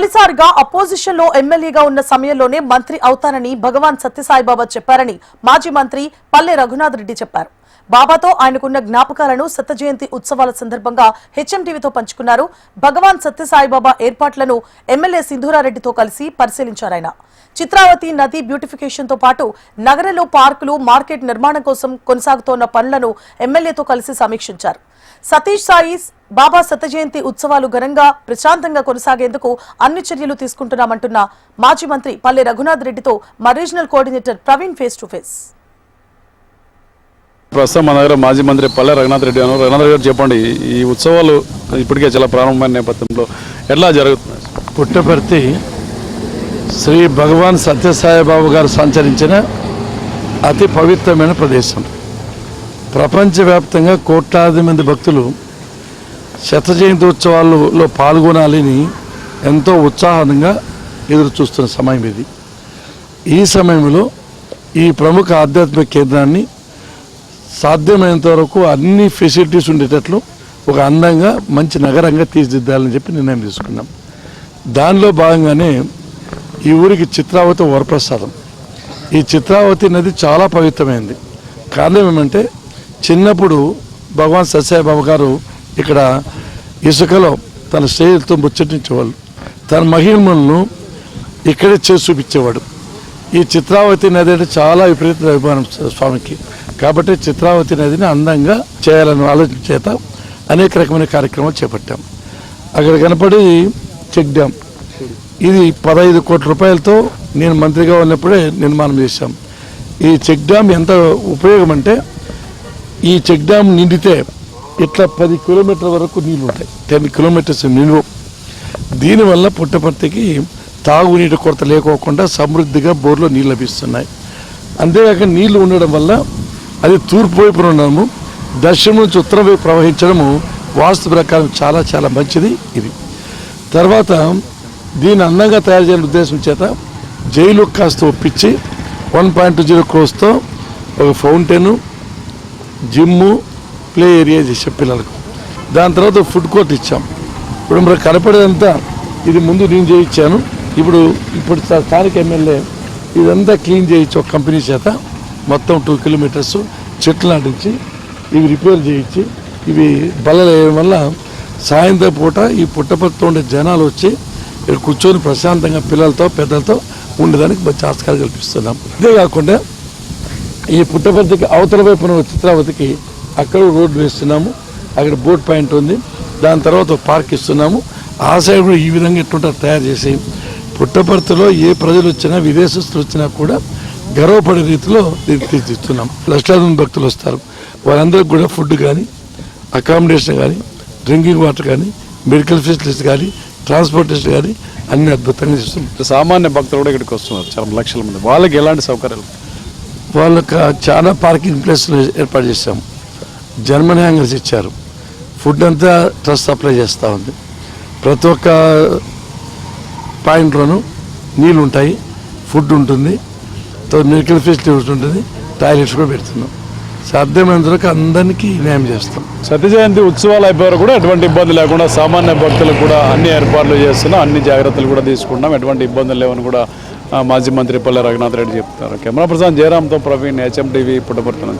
తొలిసారిగా అపోజిషన్ లో ఎమ్మెల్యేగా ఉన్న సమయంలోనే మంత్రి అవుతానని భగవాన్ సత్యసాయిబాబా చెప్పారని మాజీ మంత్రి పల్లె రఘునాథ్ రెడ్డి చెప్పారు. బాబాతో ఆయనకున్న జ్ఞాపకాలను శత జయంతి ఉత్సవాల సందర్భంగా హెచ్ఎంటీవీతో పంచుకున్నారు. భగవాన్ సత్యసాయిబాబా ఏర్పాట్లను ఎమ్మెల్యే సింధూరారెడ్డితో కలిసి పరిశీలించారాయన. చిత్రావతి నది బ్యూటిఫికేషన్ తో పాటు నగరంలో పార్కులు, మార్కెట్ నిర్మాణం కోసం కొనసాగుతోన్న పనులను ఎమ్మెల్యేతో కలిసి సమీక్షించారు. సతీష్ సాయి బాబా శత జయంతి ఉత్సవాలు ఘనంగా ప్రశాంతంగా కొనసాగేందుకు అన్ని చర్యలు తీసుకుంటున్నామంటున్న మాజీ మంత్రి పల్లె రఘునాథ్ రెడ్డితో మా regional coordinator Praveen face to face. ప్రస్తుతం మన దగ్గర మాజీ మంత్రి పల్లె రఘునాథ్ రెడ్డి అన్నారు. రఘునాథ్ రెడ్డి గారు చెప్పండి, ఈ ఉత్సవాలు ఇప్పటికే చాలా ప్రారంభమైన నేపథ్యంలో ఎట్లా జరుగుతుంది? పుట్టపర్తి శ్రీ భగవాన్ సత్యసాయిబాబు గారు సంచరించిన అతి పవిత్రమైన ప్రదేశం. ప్రపంచవ్యాప్తంగా కోట్లాది మంది భక్తులు శత జయంతి ఉత్సవాల్లో పాల్గొనాలని ఎంతో ఉత్సాహంగా ఎదురు చూస్తున్న సమయం ఇది. ఈ సమయంలో ఈ ప్రముఖ ఆధ్యాత్మిక కేంద్రాన్ని సాధ్యమైనంత వరకు అన్ని ఫెసిలిటీస్ ఉండేటట్లు ఒక అందంగా మంచి నగరంగా తీర్చిదిద్దాలని చెప్పి నిర్ణయం తీసుకున్నాం. దానిలో భాగంగానే ఈ ఊరికి చిత్రావతి వరప్రసాదం. ఈ చిత్రావతి నది చాలా పవిత్రమైంది. కారణం ఏమంటే, చిన్నప్పుడు భగవాన్ సత్యసాయిబాబా గారు ఇక్కడ ఇసుకలో తన స్నేహితులతో ముచ్చటించేవాళ్ళు. తన మహిమలను ఇక్కడే చేసి చూపించేవాడు. ఈ చిత్రావతి నది అంటే చాలా విపరీత అభిమానం స్వామికి. కాబట్టి చిత్రావతి నదిని అందంగా చేయాలన్న ఆలోచన చేత అనేక రకమైన కార్యక్రమాలు చేపట్టాం. అక్కడ కనపడి చెక్ డ్యామ్, ఇది 15 కోట్ల రూపాయలతో నేను మంత్రిగా ఉన్నప్పుడే నిర్మాణం చేశాం. ఈ చెక్ డ్యామ్ ఎంత ఉపయోగం అంటే, ఈ చెక్ డ్యామ్ నిండితే ఇట్లా 10 కిలోమీటర్ల వరకు నీళ్ళు ఉంటాయి. 10 కిలోమీటర్స్ నిలువ. దీనివల్ల పుట్టపర్తికి తాగునీటి కొరత లేకోకుండా సమృద్ధిగా బోర్లో నీళ్ళు లభిస్తున్నాయి. అంతేకాక నీళ్లు ఉండడం వల్ల అది తూర్పు వైపున ఉండడము, దక్షిణం నుంచి ఉత్తరం వైపు ప్రవహించడము వాస్తు ప్రకారం చాలా చాలా మంచిది ఇది. తర్వాత దీన్ని అందంగా తయారు చేయాలని ఉద్దేశం చేత జైలు కాస్త ఒప్పించి 1.20 crores ఒక ఫౌంటైను, జిమ్ము, ప్లే ఏరియా చేసాం పిల్లలకు. దాని తర్వాత ఫుడ్ కోర్ట్ ఇచ్చాం. ఇప్పుడు మరి కనపడేదంతా ఇది ముందు నేను చేయించాను. ఇప్పుడు స్థానిక ఎమ్మెల్యే ఇదంతా క్లీన్ చేయించి ఒక కంపెనీ చేత మొత్తం 2 kilometers చెట్లు నాటించి ఇవి రిపేర్ చేయించి ఇవి బల్లలు వేయడం వల్ల సాయంత్రం పూట ఈ పుట్టపర్తితో ఉండే జనాలు వచ్చి ఇక్కడ కూర్చొని ప్రశాంతంగా పిల్లలతో పెద్దలతో ఉండడానికి మంచి ఆస్కారం కల్పిస్తున్నాం. అంతేకాకుండా ఈ పుట్టపర్తికి అవతల వైపున చిత్రావతికి అక్కడ రోడ్డు వేస్తున్నాము. అక్కడ బోట్ పాయింట్ ఉంది. దాని తర్వాత ఒక పార్క్ ఇస్తున్నాము. ఆ సైడ్ కూడా ఈ విధంగా ఎట్లుంటారు తయారు చేసి పుట్టపర్తిలో ఏ ప్రజలు వచ్చినా విదేశస్తులు వచ్చినా కూడా గర్వపడే రీతిలో తీర్చిస్తున్నాం. లక్షలాది మంది భక్తులు వస్తారు. వాళ్ళందరికీ కూడా ఫుడ్ కానీ, అకామిడేషన్ కానీ, డ్రింకింగ్ వాటర్ కానీ, మెడికల్ ఫెసిలిటీస్ కానీ, ట్రాన్స్పోర్టేషన్ కానీ అన్ని అద్భుతంగా చేస్తున్నాం. సామాన్య భక్తులు కూడా ఇక్కడికి వస్తున్నారు చాలా లక్షల మంది. వాళ్ళకి ఎలాంటి సౌకర్యాలు? వాళ్ళకి చాలా పార్కింగ్ ప్లేస్లు ఏర్పాటు చేశాం. జర్మన్ హ్యాంగర్స్ ఇచ్చారు. ఫుడ్ అంతా ట్రస్ట్ సప్లై చేస్తూ ఉంది. ప్రతి ఒక్క పాయింట్లోనూ నీళ్ళు ఉంటాయి, ఫుడ్ ఉంటుంది, మెడికల్ ఫెసిలిటీస్ ఉంటుంది, టాయిలెట్స్ కూడా పెడుతున్నాం. సాధ్యమైనంత వరకు అందరికీ న్యాయం చేస్తాం. సత్య జయంతి ఉత్సవాలు అయిపోయారు కూడా ఎటువంటి ఇబ్బంది లేకుండా సామాన్య భక్తులకు కూడా అన్ని ఏర్పాట్లు చేస్తున్నాం, అన్ని జాగ్రత్తలు కూడా తీసుకుంటున్నాం, ఎటువంటి ఇబ్బందులు లేవని కూడా మాజీ మంత్రి పల్లె రఘునాథ్ రెడ్డి చెప్తున్నారు. కెమెరా పర్సన్ జయరామ్తో ప్రవీణ్, హెచ్ఎంటీవీ పుట్టపర్తి.